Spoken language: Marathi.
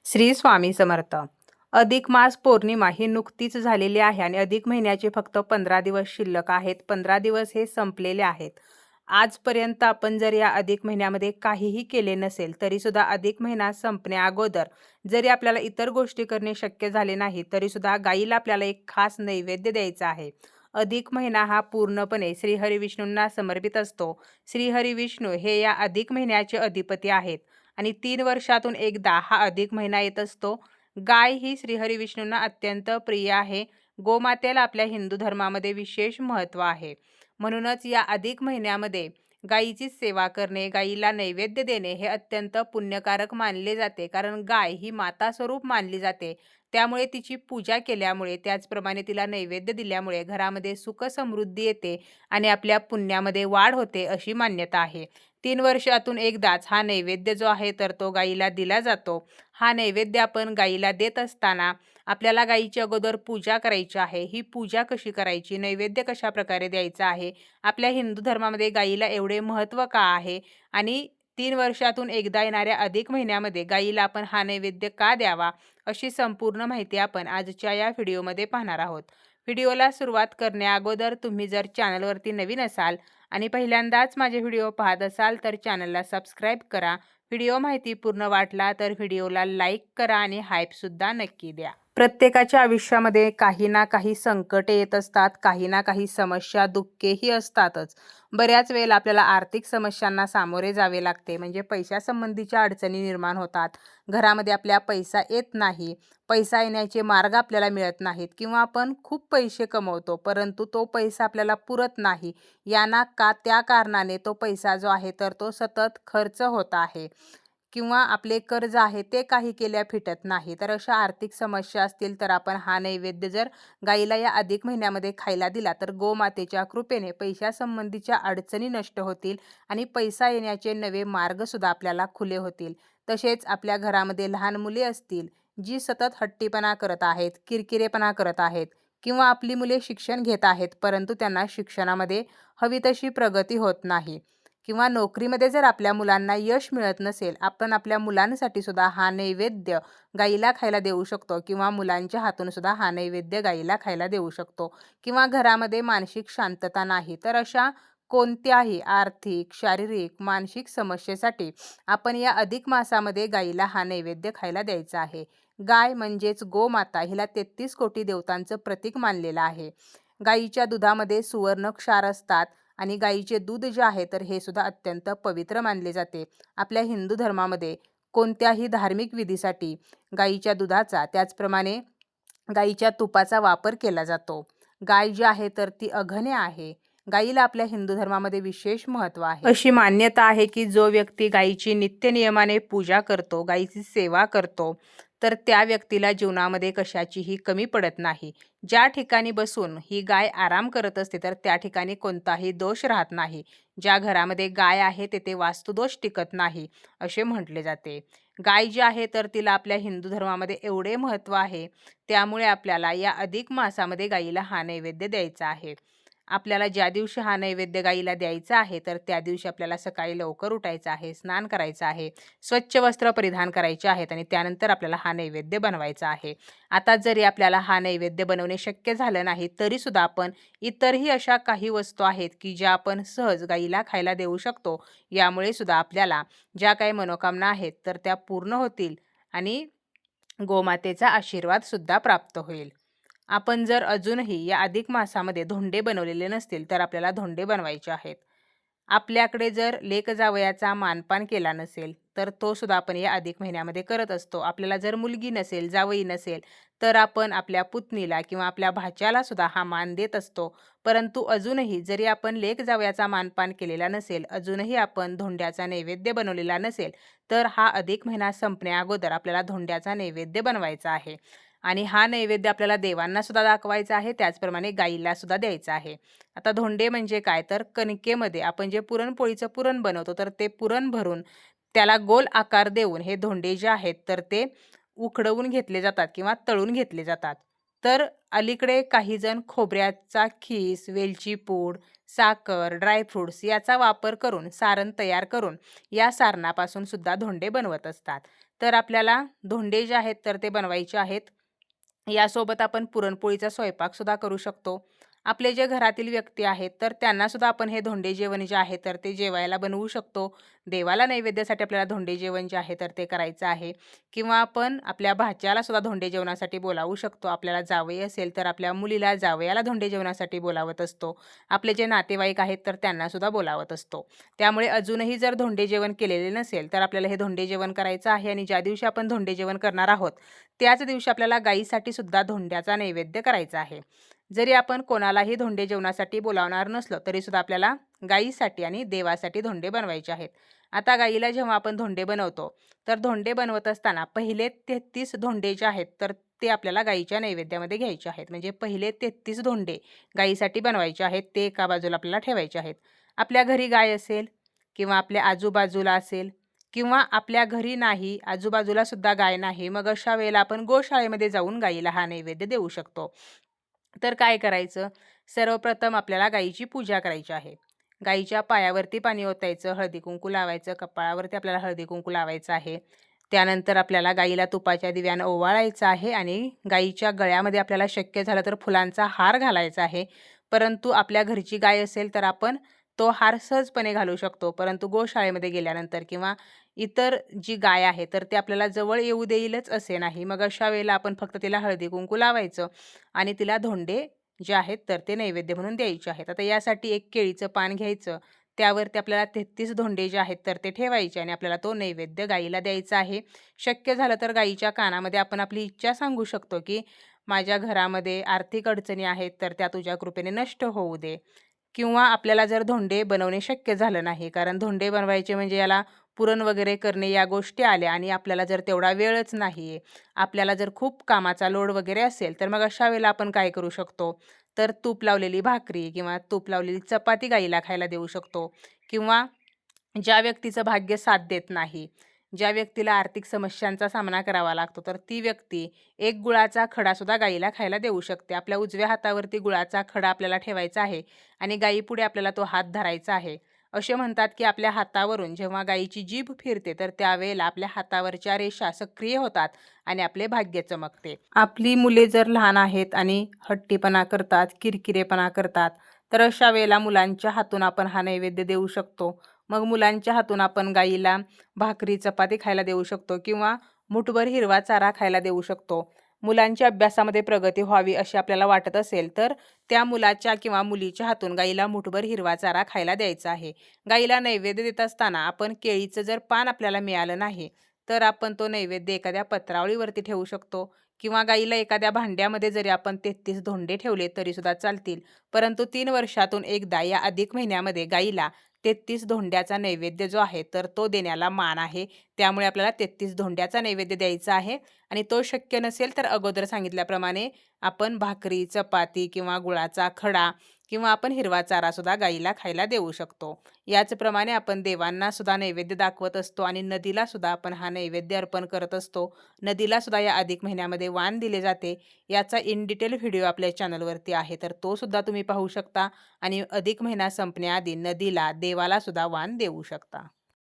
श्री स्वामी समर्थ. अधिक मास पौर्णिमा ही नुकतीच झालेली आहे आणि अधिक महिन्याचे फक्त 15 दिवस शिल्लक आहेत. 15 दिवस हे संपलेले आहेत. आजपर्यंत आपण जर या अधिक महिन्यामध्ये काहीही केले नसेल तरी सुद्धा अधिक महिना संपण्या अगोदर जरी आपल्याला इतर गोष्टी करणे शक्य झाले नाही तरी सुद्धा गाईला आपल्याला एक खास नैवेद्य द्यायचा आहे. अधिक महिना हा पूर्णपणे श्रीहरी विष्णूंना समर्पित असतो. श्रीहरी विष्णू हे या अधिक महिन्याचे अधिपती आहेत आणि 3 वर्षातून एकदा हा अधिक महिना येत असतो. गाय ही श्रीहरी विष्णूंना अत्यंत प्रिय आहे. गोमातेला आपल्या हिंदू धर्मामध्ये विशेष महत्त्व आहे. म्हणूनच या अधिक महिन्यामध्ये गायीची सेवा करणे, गायीला नैवेद्य देणे हे अत्यंत पुण्यकारक मानले जाते. कारण गाय ही माता स्वरूप मानली जाते. त्यामुळे तिची पूजा केल्यामुळे, त्याचप्रमाणे तिला नैवेद्य दिल्यामुळे घरामध्ये सुख समृद्धी येते आणि आपल्या पुण्यामध्ये वाढ होते अशी मान्यता आहे. 3 वर्षातून एकदाच हा नैवेद्य जो आहे तर तो गायीला दिला जातो. हा नैवेद्य आपण गायीला देत असताना आपल्याला गायीची अगोदर पूजा करायची आहे. ही पूजा कशी करायची, नैवेद्य कशा प्रकारे द्यायचा आहे, आपल्या हिंदू धर्मामध्ये गायीला एवढे महत्त्व का आहे आणि 3 वर्षातून एकदा येणाऱ्या अधिक महिन्यामध्ये गायीला आपण हा नैवेद्य का द्यावा, अशी संपूर्ण माहिती आपण आजच्या या व्हिडिओमध्ये पाहणार आहोत. व्हिडिओला सुरुवात करण्या अगोदर तुम्ही जर चॅनलवरती नवीन असाल आणि पहिल्यांदाच माझे व्हिडिओ पाहत असाल तर चॅनलला सबस्क्राईब करा. व्हिडिओ माहितीपूर्ण वाटला तर व्हिडिओला लाईक करा आणि हाईपसुद्धा नक्की द्या. प्रत्येकाच्या आयुष्यामध्ये काही ना काही संकटे येत असतात, काही ना काही समस्या, दुःखेही असतातच. बऱ्याच वेळेला आपल्याला आर्थिक समस्यांना सामोरे जावे लागते, म्हणजे पैशासंबंधीच्या अडचणी निर्माण होतात. घरामध्ये आपल्या पैसा येत नाही, पैसा येण्याचे मार्ग आपल्याला मिळत नाहीत किंवा आपण खूप पैसे कमवतो परंतु तो पैसा आपल्याला पुरत नाही. त्या कारणाने तो पैसा जो आहे तर तो सतत खर्च होत आहे किंवा आपले कर्ज आहे ते काही केल्या फिटत नाही. तर अशा आर्थिक समस्या असतील तर आपण हा नैवेद्य जर गाईला या अधिक महिन्यामध्ये खायला दिला तर गोमातेच्या कृपेने पैशासंबंधीच्या अडचणी नष्ट होतील आणि पैसा येण्याचे नवे मार्गसुद्धा आपल्याला खुले होतील. तसेच आपल्या घरामध्ये लहान मुले असतील जी सतत हट्टीपणा करत आहेत, किरकिरेपणा करत आहेत किंवा आपली मुले शिक्षण घेत आहेत परंतु त्यांना शिक्षणामध्ये हवी तशी प्रगती होत नाही किंवा नोकरीमध्ये जर आपल्या मुलांना यश मिळत नसेल, आपण आपल्या मुलांसाठी सुद्धा हा नैवेद्य गाईला खायला देऊ शकतो किंवा मुलांच्या हातून सुद्धा हा नैवेद्य गाईला खायला देऊ शकतो. किंवा घरामध्ये मानसिक शांतता नाही तर अशा कोणत्याही आर्थिक, शारीरिक, मानसिक समस्येसाठी आपण या अधिक मासामध्ये गाईला हा नैवेद्य खायला द्यायचा आहे. गाय म्हणजेच गोमाता हिला 33 कोटी देवतांचं प्रतीक मानलेलं आहे. गाईच्या दुधामध्ये सुवर्ण क्षार असतात आणि गाईचे दूध जे आहे तर हे सुद्धा अत्यंत पवित्र मानले जाते. आपल्या हिंदू धर्मामध्ये कोणत्याही धार्मिक विधीसाठी गाईच्या दुधाचा, त्याचप्रमाणे गाईच्या तुपाचा वापर केला जातो. गाय जी आहे तर ती अघन्य आहे. गाईला आपल्या हिंदू धर्मामध्ये विशेष महत्त्व आहे. अशी मान्यता आहे की जो व्यक्ती गाईची नित्य नियमाने पूजा करतो, गाईची सेवा करतो, तर त्या व्यक्तीला जीवनामध्ये कशाचीही कमी पडत नाही. ज्या ठिकाणी बसून ही गाय आराम करत असते तर त्या ठिकाणी कोणताही दोष राहत नाही. ज्या घरामध्ये गाय आहे तेथे वास्तुदोष टिकत नाही असे म्हटले जाते. गाय जी आहे तर तिला आपल्या हिंदू धर्मामध्ये एवढे महत्त्व आहे, त्यामुळे आपल्याला या अधिक मासामध्ये गाईला हा नैवेद्य द्यायचा आहे. आपल्याला ज्या दिवशी हा नैवेद्य गाईला द्यायचा आहे तर त्या दिवशी आपल्याला सकाळी लवकर उठायचं आहे, स्नान करायचं आहे, स्वच्छ वस्त्र परिधान करायचे आहेत आणि त्यानंतर आपल्याला हा नैवेद्य बनवायचा आहे. आता जरी आपल्याला हा नैवेद्य बनवणे शक्य झालं नाही तरी सुद्धा आपण इतरही अशा काही वस्तू आहेत की ज्या आपण सहज गाईला खायला देऊ शकतो. यामुळे सुद्धा आपल्याला ज्या काही मनोकामना आहेत तर त्या पूर्ण होतील आणि गोमातेचा आशीर्वाद सुद्धा प्राप्त होईल. आपण जर अजूनही या अधिक मासामध्ये धोंडे बनवलेले नसतील तर आपल्याला धोंडे बनवायचे आहेत. आपल्याकडे जर लेक जावयाचा मानपान केला नसेल तर तो सुद्धा आपण या अधिक महिन्यामध्ये करत असतो. आपल्याला जर मुलगी नसेल, जावई नसेल तर आपण आपल्या पुतणीला किंवा आपल्या भाच्याला सुद्धा हा मान देत असतो. परंतु अजूनही जरी आपण लेक जावयाचा मानपान केलेला नसेल, अजूनही आपण धोंड्याचा नैवेद्य बनवलेला नसेल तर हा अधिक महिना संपण्या अगोदर आपल्याला धोंड्याचा नैवेद्य बनवायचा आहे आणि हा नैवेद्य आपल्याला देवांना सुद्धा दाखवायचा आहे, त्याचप्रमाणे गाईला सुद्धा द्यायचा आहे. आता धोंडे म्हणजे काय तर कणकेमध्ये आपण जे पुरणपोळीचं पुरण बनवतो तर ते पुरण भरून त्याला गोल आकार देऊन हे धोंडे जे आहेत तर ते उकडवून घेतले जातात किंवा तळून घेतले जातात. तर अलीकडे काही जण खोबऱ्याचा खीस, वेलची पूड, साखर, ड्रायफ्रुट्स याचा वापर करून सारण तयार करून या सारणापासून सुद्धा धोंडे बनवत असतात. तर आपल्याला धोंडे जे आहेत तर ते बनवायचे आहेत. यासोबत आपण पुरणपोळीचा स्वयंपाकसुद्धा करू शकतो. आपले जे घरातील व्यक्ती आहेत तर त्यांनासुद्धा आपण हे धोंडे जेवण जे आहे तर ते जेवायला बनवू शकतो. देवाला नैवेद्यासाठी आपल्याला धोंडे जेवण जे आहे तर ते करायचं आहे. किंवा आपण आपल्या भाच्यालासुद्धा धोंडे जेवणासाठी बोलावू शकतो. आपल्याला जावई असेल तर आपल्या मुलीला जावयाला धोंडे जेवणासाठी बोलावत असतो. आपले जे नातेवाईक आहेत तर त्यांनासुद्धा बोलावत असतो. त्यामुळे अजूनही जर धोंडे जेवण केलेले नसेल तर आपल्याला हे धोंडे जेवण करायचं आहे आणि ज्या दिवशी आपण धोंडे जेवण करणार आहोत त्याच दिवशी आपल्याला गाईसाठी सुद्धा धोंड्याचा नैवेद्य करायचा आहे. जरी आपण कोणालाही धोंडे जेवणासाठी बोलावणार नसलो तरी सुद्धा आपल्याला गाईसाठी आणि देवासाठी धोंडे बनवायचे आहेत. आता गाईला जेव्हा आपण धोंडे बनवतो तर धोंडे बनवत असताना पहिले 33 धोंडे जे आहेत तर ते आपल्याला गाईच्या नैवेद्यामध्ये घ्यायचे आहेत. म्हणजे पहिले 33 धोंडे गाईसाठी बनवायचे आहेत. ते एका बाजूला आपल्याला ठेवायचे आहेत. आपल्या घरी गाय असेल किंवा आपल्या आजूबाजूला असेल किंवा आपल्या घरी नाही, आजूबाजूला सुद्धा गाय नाही, मग अशा वेळेला आपण गोशाळेमध्ये जाऊन गाईला हा नैवेद्य देऊ शकतो. तर काय करायचं? सर्वप्रथम आपल्याला गाईची पूजा करायची आहे. गाईच्या पायावरती पाणी ओतायचं, हळदी-कुंकू लावायचं, कपाळावरती आपल्याला हळदी-कुंकू लावायचं आहे. त्यानंतर आपल्याला गाईला तुपाच्या दिव्यानं ओवाळायचं आहे आणि गाईच्या गळ्यामध्ये आपल्याला शक्य झालं तर फुलांचा हार घालायचा आहे. परंतु आपल्या घरची गाय असेल तर आपण तो हार सहजपणे घालू शकतो. परंतु गोशाळेमध्ये गेल्यानंतर किंवा इतर जी गाय आहे तर ते आपल्याला जवळ येऊ देईलच असे नाही. मग अशा वेळेला आपण फक्त तिला हळदी-कुंकू लावायचं आणि तिला धोंडे जे आहेत तर ते नैवेद्य म्हणून द्यायचे आहेत. आता यासाठी एक केळीचं पान घ्यायचं. त्यावरती आपल्याला 33 धोंडे जे आहेत तर ते ठेवायचे आणि आपल्याला तो नैवेद्य गाईला द्यायचा आहे. शक्य झालं तर गाईच्या कानामध्ये आपण आपली इच्छा सांगू शकतो, की माझ्या घरामध्ये आर्थिक अडचणी आहेत तर त्या तुझ्या कृपेने नष्ट होऊ दे. किंवा आपल्याला जर धोंडे बनवणे शक्य झालं नाही, कारण धोंडे बनवायचे म्हणजे याला पुरण वगैरे करणे या गोष्टी आल्या आणि आपल्याला जर तेवढा वेळच नाही आहे, आपल्याला जर खूप कामाचा लोड वगैरे असेल, तर मग अशा वेळेला आपण काय करू शकतो, तर तूप लावलेली भाकरी किंवा तूप लावलेली चपाती गाईला खायला देऊ शकतो. किंवा ज्या व्यक्तीचं भाग्य साथ देत नाही, ज्या व्यक्तीला आर्थिक समस्यांचा सामना करावा लागतो, तर ती व्यक्ती एक गुळाचा खडासुद्धा गाईला खायला देऊ शकते. आपल्या उजव्या हातावरती गुळाचा खडा आपल्याला ठेवायचा आहे आणि गाईपुढे आपल्याला तो हात धरायचा आहे. असे म्हणतात, की आपल्या हातावरून जेव्हा गाईची जीभ फिरते, तर त्यावेळेला आपल्या हातावरच्या रेषा सक्रिय होतात आणि आपले भाग्य चमकते. आपली मुले जर लहान आहेत आणि हट्टीपणा करतात, किरकिरेपणा करतात, तर अशा वेळेला मुलांच्या हातून आपण हा नैवेद्य देऊ शकतो. मग मुलांच्या हातून आपण गाईला भाकरी, चपाती खायला देऊ शकतो किंवा मूठभर हिरवा चारा खायला देऊ शकतो. मुलांच्या अभ्यासामध्ये प्रगती व्हावी अशी आपल्याला वाटत असेल, तर त्या मुलाच्या किंवा मुलीच्या हातून गाईला मूठभर हिरवा चारा खायला द्यायचा आहे. गाईला नैवेद्य देत असताना आपण केळीचं जर पान आपल्याला मिळालं नाही, तर आपण तो नैवेद्य एखाद्या पत्रावळीवरती ठेवू शकतो किंवा गाईला एखाद्या भांड्यामध्ये जरी आपण 33 धोंडे ठेवले तरीसुद्धा चालतील. परंतु 3 वर्षातून एकदा या अधिक महिन्यामध्ये गाईला 33 धोंड्याचा नैवेद्य जो आहे तर तो देण्याला मान आहे. त्यामुळे आपल्याला 33 धोंड्याचा नैवेद्य द्यायचा आहे आणि तो शक्य नसेल तर अगोदर सांगितल्याप्रमाणे आपण भाकरी, चपाती किंवा गुळाचा खडा किंवा आपण हिरवा चारासुद्धा गाईला खायला देऊ शकतो. याचप्रमाणे आपण देवांना सुद्धा नैवेद्य दाखवत असतो आणि नदीला सुद्धा आपण हा नैवेद्य अर्पण करत असतो. नदीला सुद्धा या अधिक महिन्यामध्ये वाण दिले जाते. याचा इन डिटेल व्हिडिओ आपल्या चॅनलवरती आहे, तर तो सुद्धा तुम्ही पाहू शकता आणि अधिक महिना संपण्याआधी नदीला, देवाला सुद्धा वाण देऊ शकता.